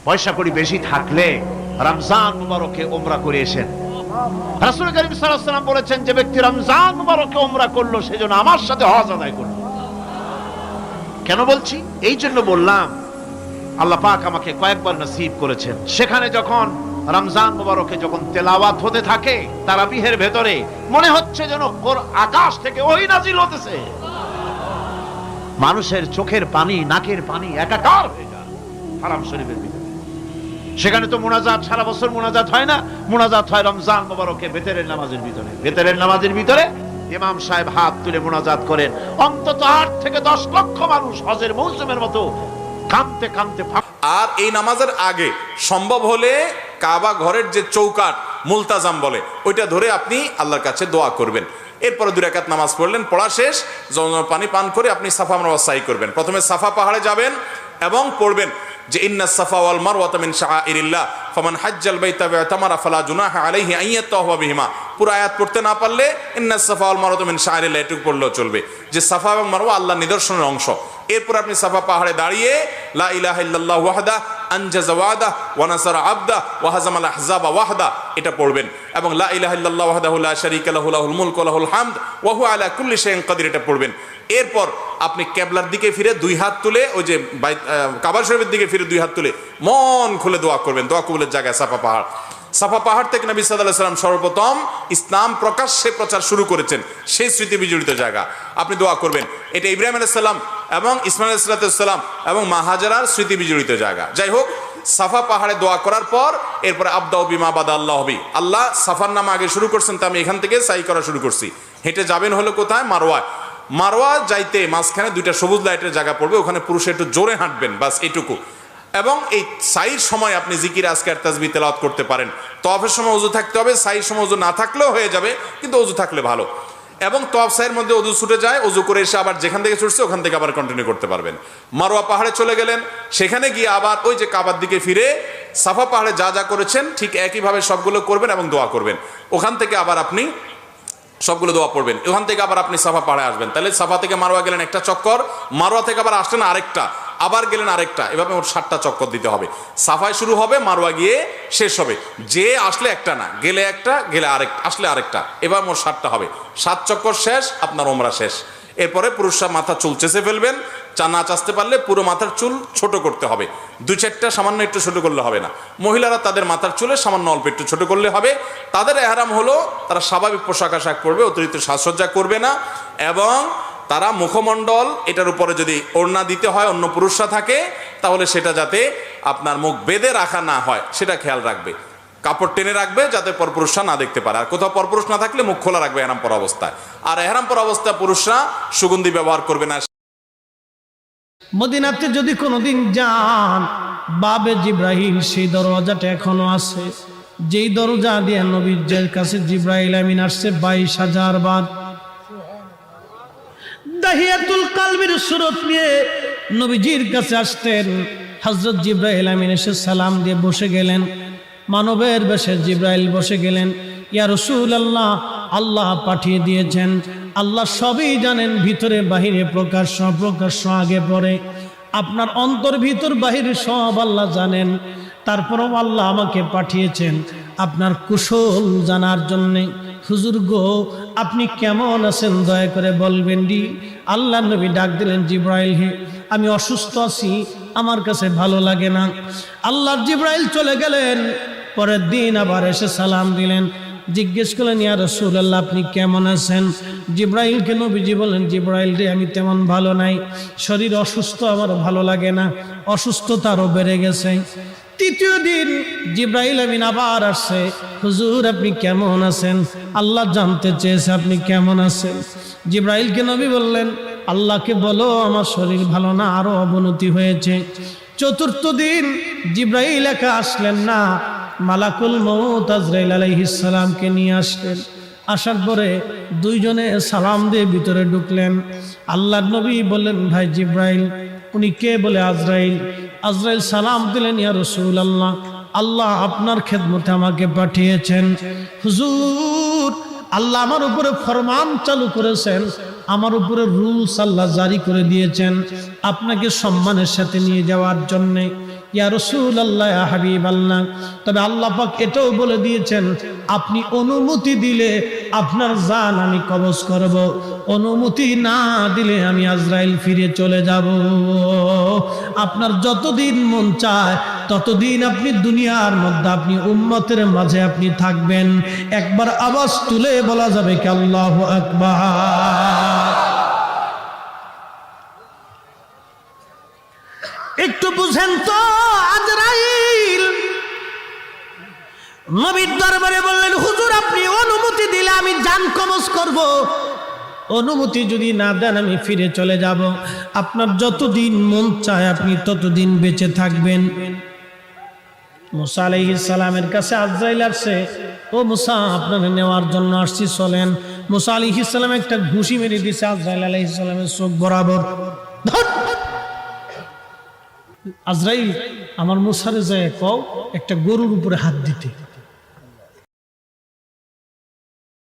পয়সা কড়ি বেশি থাকলে রমজান মুবারকে উমরা করে এসেন। রাসূল করিম সাল্লাল্লাহু আলাইহি ওয়াসাল্লাম বলেছেন, যে ব্যক্তি রমজান মুবারকে উমরা করলো সেজন্য আমার সাথে হজ আদায় করলো। কেন বলছি? এই জন্য বললাম, আল্লাহ পাক আমাকে কয়েকবার নসিব করেছেন। সেখানে যখন রমজান মুবারকে যখন তেলাওয়াত হতে থাকে তারাবিহের ভেতরে, মনে হচ্ছে যেন আকাশ থেকে ওহী নাজিল হতেছে। মানুষের চোখের পানি, নাকের পানি একাকার হয়ে যায় হারাম শরীফের ভিতরে। সেখানে তো মুনাজাত সারা বছর মুনাজাত হয় না, মুনাজাত হয় রমজান মুবারকে বেতেরের নামাজের ভিতরে। বেতেরের নামাজের ভিতরে ইমাম সাহেব হাত তুলে মুনাজাত করেন, অন্তত 8 থেকে 10 লক্ষ মানুষ হজের মৌসুমের মতো কাঁদতে কাঁদতে। আর এই নামাজের আগে সম্ভব হলে কাবা ঘরের যে চৌকাট মুলতাজাম বলে, ওইটা ধরে আপনি আল্লাহর কাছে দোয়া করবেন। এরপরে 2 রাকাত নামাজ পড়লেন, পড়া শেষ, জমজমের পানি পান করে আপনি সাফা মারওয়া সাই করবেন। প্রথমে সাফা পাহাড়ে যাবেন এবং পড়বেন যে ইন্নাস সাফা ওয়াল মারওয়াতা মিন শাআইরিল্লাহ ফামান হাজ্জাল বাইতা ওয়া তামারা ফালা জুনাহা আলাইহি আন ইয়াতাওয়াফা বিহিমা। পুরো আয়াত পড়তে না পারলে ইন্নাস সাফা ওয়াল মারওয়াতা মিন শাআইরিল্লাহ এটুকু পড়লেও চলবে, যে সাফা এবং মারওয়া আল্লাহর নিদর্শনের অংশ। এরপর আপনি সাফা পাহাড়ে দাঁড়িয়ে লা ইলাহা ইল্লাল্লাহু ওয়াহদা আনজাযা ওয়াদা ওয়া নাসারা আবদা ওয়া হাজামাল আহজাবা ওয়াহদা এটা পড়বেন, এবং লা ইলাহা ইল্লাল্লাহু ওয়াহদাহু লা শারীকা লাহু লাহুল মুলকু ওয়া লাহুল হামদ ওয়া হুয়া আলা কুল্লি শাইইন কাদির এটা পড়বেন। এরপর আপনি কিবলার দিকে ফিরে 2 হাত তুলে, ওই যে কাবা শরীফের দিকে ফিরে 2 হাত তুলে মন খুলে দোয়া করবেন। দোয়া কবুলের জায়গায় সাফা পাহাড়। সাফা পাহাড় থেকে নবী সাল্লাল্লাহু আলাইহি ওয়াসাল্লাম সর্বপ্রথম ইসলাম প্রকাশ্যে প্রচার শুরু করেছেন, সেই স্মৃতি বিজড়িত জায়গা। আপনি দোয়া করবেন। এটা ইব্রাহিম আলাইহিস সালাম এবং ইসমাঈল আলাইহিস সালাম এবং মা হাজারার স্মৃতি বিজড়িত জায়গা। যাই হোক, সাফা পাহাড়ে দোয়া করার পর এরপরে আবদাউ বিমা বাদা আল্লাহ বি, আল্লাহ সাফার নাম আগে শুরু করছেন, তা আমি এখান থেকে সাই করা শুরু করছি। হেঁটে যাবেন হলো কোথায়? মারওয়ায়। মারওয়া যাইতে মাঝখানে 2টা সবুজ লাইটের জায়গা পড়বে, ওখানে পুরুষে একটু জোরে হাঁটবেন, বাস এটুকু। এবং এই সাইর সময় আপনি জিকির আজকার তাসবিহ তেলাওয়াত করতে পারেন। তওয়াফের সময় ওযু থাকতে হবে, সাইর সময় ওযু না থাকলেও হয়ে যাবে, কিন্তু ওযু থাকলে ভালো। এবং তওয়াফ সাইয়ের মধ্যে ওযু ছুটে যায়, ওযু করে এসে আবার যেখান থেকে ছুটছে ওখান থেকে আবার কন্টিনিউ করতে পারবেন। মারওয়া পাহাড়ে চলে গেলেন, সেখানে গিয়ে আবার ওই যে কাবার দিকে ফিরে সাফা পাহাড়ে যা যা করেছেন ঠিক একইভাবে সবগুলো করবেন এবং দোয়া করবেন। ওখান থেকে আবার আপনি সবগুলো দোয়া পড়বেন। ওখান থেকে আবার আপনি সাফা পাহাড়ে আসবেন। তাহলে সাফা থেকে মারওয়া গেলেন একটা চক্কর, মারওয়া থেকে আবার আসলেন আরেকটা, আবার গেলেন আরেকটা, এভাবে মোট 7টা চক্কর দিতে হবে। সাফায় শুরু হবে, মারওয়া গিয়ে শেষ হবে। যে আসলে একটা না, গেলে একটা, গেলে আরেকটা, আসলে আরেকটা, এবার মোট 7টা হবে। 7 চক্কর শেষ, আপনার ওমরা শেষ। এরপরে পুরুষরা মাথা চুল চেঁচে ফেলবেন। না চাচতে পারলে পুরো মাথার চুল ছোট করতে হবে, 2-4টা সামান্য একটু ছোট করলে হবে না। মহিলারা তাদের মাথার চুলে সামান্য অল্প একটু ছোট করলে হবে। তাদের ইহরাম হলো তারা স্বাভাবিক পোশাক আশাক পরবে, অতিরিক্ত সাজসজ্জা করবে না, এবং তারা মুখমণ্ডল এটার উপরে যদি ওড়না দিতে হয় অন্য পুরুষরা থাকে, তাহলে সেটা যাতে আপনার মুখ বেঁধে রাখা না হয় সেটা খেয়াল রাখবে। কাপড় টেনে রাখবে যাতে পরপুরুষরা না দেখতে পারে। আর কোথাও পরপুরুষ না থাকলে মুখ খোলা রাখবে ইহরাম পরা অবস্থায়। আর ইহরাম পরা অবস্থায় পুরুষরা সুগন্ধি ব্যবহার করবে না। মদিনাতে যদি কোনোদিন যান, বাবে জিব্রাইল সেই দরজাটা এখনো আছে, যেই দরজা দিয়ে নবীর কাছে জিব্রাইল আমিন আসছে 22,000 বার। দাহিয়াতুল কালবির সুরত নিয়ে নবীজির কাছে আসতেন। হযরত জিব্রাইল আমিন এসে সালাম দিয়ে বসে গেলেন, মানবের বেশে জিব্রাইল বসে গেলেন। ইয়া রাসূলুল্লাহ, আল্লাহ পাঠিয়ে দিয়েছেন, আল্লাহ সবই জানেন, ভিতরে বাহিরে প্রকাশ্য প্রকাশ্য আগে পরে, আপনার অন্তর ভিতর বাহিরে সব আল্লাহ জানেন। তারপরও আল্লাহ আমাকে পাঠিয়েছেন আপনার কুশল জানার জন্যে। হুজুর গো, আপনি কেমন আছেন দয়া করে বলবেন দি। আল্লাহ নবী ডাক দিলেন, জিব্রাইল হে, আমি অসুস্থ আছি, আমার কাছে ভালো লাগে না। আল্লাহর জিব্রাইল চলে গেলেন। পরের দিন আবার এসে সালাম দিলেন, জিজ্ঞেস করলেন, ইয়া রাসূলুল্লাহ আপনি কেমন আছেন? জিব্রাইলকে নবীজি বলেন, জিব্রাইল রে, আমি তেমন ভালো নাই, শরীর অসুস্থ, আমার ভালো লাগে না, অসুস্থতা আরও বেড়ে গেছে। তৃতীয় দিন জিব্রাইল আমিন আবার আসছে, হুজুর আপনি কেমন আছেন? আল্লাহ জানতে চেয়েছে আপনি কেমন আছেন। জিব্রাইলকে নবী বললেন, আল্লাহকে বলো আমার শরীর ভালো না, আরো অবনতি হয়েছে। চতুর্থ দিন জিব্রাইল একা আসলেন না, মালাকুল মউত আজরাইল আলাইহিস সালামকে নিয়ে আসলেন। আসার পরে দুইজনে সালাম দিয়ে ভিতরে ঢুকলেন। আল্লাহর নবী বললেন, ভাই জিব্রাইল। উনি কে? বলে আজরাইল। আজরাইল সালাম দিলেন, ইয়া রাসূলুল্লাহ, আল্লাহ আপনার খেদমতে আমাকে পাঠিয়েছেন। হুজুর, আল্লাহ আমার উপরে ফরমান চালু করেছেন, আমার উপরে রুলস আল্লাহ জারি করে দিয়েছেন আপনাকে সম্মানের সাথে নিয়ে যাওয়ার জন্যে। ইয়া রাসূলুল্লাহ ইয়া হাবিবাল্লাহ, তবে আল্লাহ পাক এটাও বলে দিয়েছেন আপনি অনুমতি দিলে আপনার জান আমি কবজ করব, অনুমতি না দিলে আমি আজরাইল ফিরে চলে যাব। আপনার যতদিন মন চায় ততদিন আপনি দুনিয়ার মধ্যে আপনি উম্মতের মাঝে আপনি থাকবেন। একবার আওয়াজ তুলে বলা যাবে কি আল্লাহু আকবার। একটু বুঝেন তো, আজরাইল নবীর দরবারে বললেন হুজুর আপনি অনুমতি দিলে আমি জান কবজ করব, অনুমতি যদি না দেন আমি ফিরে চলে যাব। আপনার যতদিন মন চায় আপনি ততদিন বেঁচে থাকবেন। মুসা আলাইহিস সালামের কাছে আজরাইল আসছে, ও মুসা আপনাকে নেওয়ার জন্য আসছি চলেন। মুসা আলাইহিস সালাম একটা ঘুষি মেরে দিয়েছে আজরাইল আলাইহিস সালামের চোখ বরাবর। ধর! আজরাইল আমার মুসারে যায় কও একটা গরুর উপরে হাত দিতে।